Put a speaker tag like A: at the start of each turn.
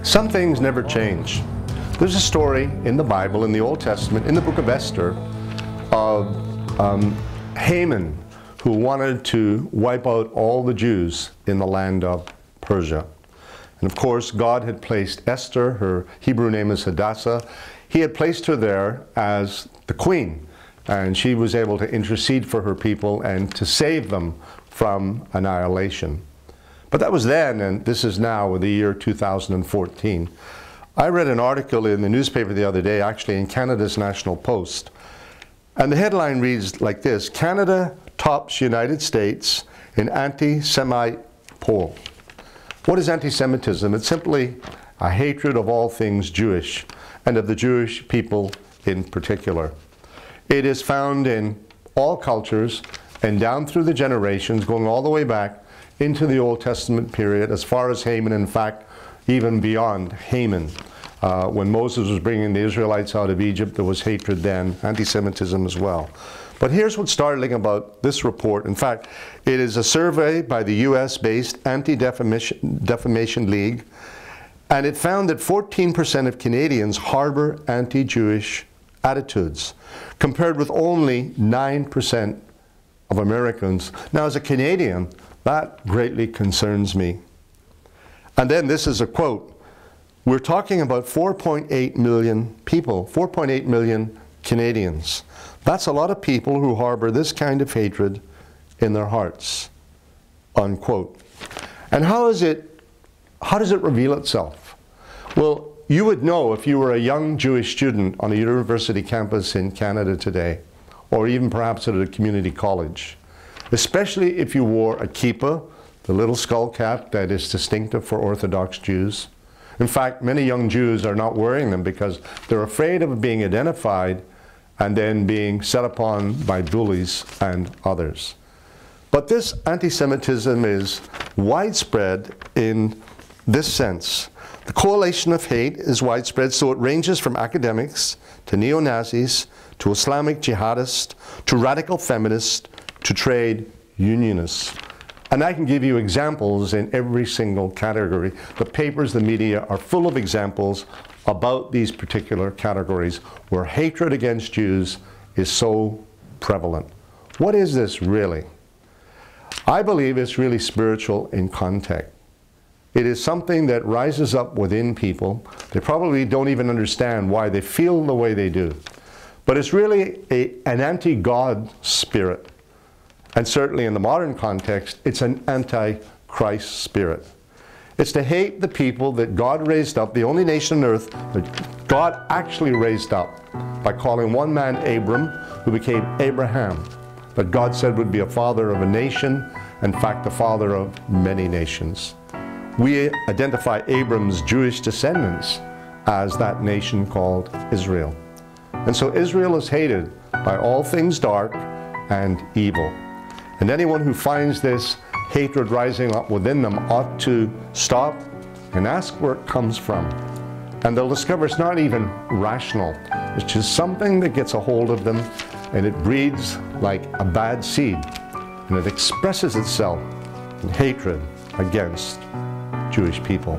A: Some things never change. There's a story in the Bible, in the Old Testament, in the book of Esther, of Haman, who wanted to wipe out all the Jews in the land of Persia. And of course, God had placed Esther, her Hebrew name is Hadassah, he had placed her there as the queen. And she was able to intercede for her people and to save them from annihilation. But that was then, and this is now, the year 2014. I read an article in the newspaper the other day, actually in Canada's National Post. And the headline reads like this: Canada tops United States in anti-Semite poll. What is anti-Semitism? It's simply a hatred of all things Jewish, and of the Jewish people in particular. It is found in all cultures and down through the generations, going all the way back into the Old Testament period, as far as Haman, in fact, even beyond Haman. When Moses was bringing the Israelites out of Egypt, there was hatred then, anti-Semitism as well. But here's what's startling about this report. In fact, it is a survey by the US-based Anti-Defamation League, and it found that 14% of Canadians harbor anti-Jewish attitudes, compared with only 9% of Americans. Now, as a Canadian, that greatly concerns me. And then this is a quote. We're talking about 4.8 million people, 4.8 million Canadians. That's a lot of people who harbor this kind of hatred in their hearts, unquote. And how does it reveal itself? Well, you would know if you were a young Jewish student on a university campus in Canada today, or even perhaps at a community college, especially if you wore a kippah, the little skull cap that is distinctive for Orthodox Jews. In fact, many young Jews are not wearing them because they're afraid of being identified and then being set upon by bullies and others. But this anti-Semitism is widespread in this sense. The correlation of hate is widespread, so it ranges from academics to neo-Nazis to Islamic jihadists to radical feminists to trade unionists. And I can give you examples in every single category. The papers, the media are full of examples about these particular categories where hatred against Jews is so prevalent. What is this really? I believe it's really spiritual in context. It is something that rises up within people. They probably don't even understand why they feel the way they do. But it's really an anti-God spirit. And certainly in the modern context, it's an anti-Christ spirit. It's to hate the people that God raised up, the only nation on earth that God actually raised up, by calling one man Abram, who became Abraham, that God said would be a father of a nation, in fact, the father of many nations. We identify Abram's Jewish descendants as that nation called Israel. And so Israel is hated by all things dark and evil. And anyone who finds this hatred rising up within them ought to stop and ask where it comes from. And they'll discover it's not even rational. It's just something that gets a hold of them, and it breeds like a bad seed. And it expresses itself in hatred against Jewish people.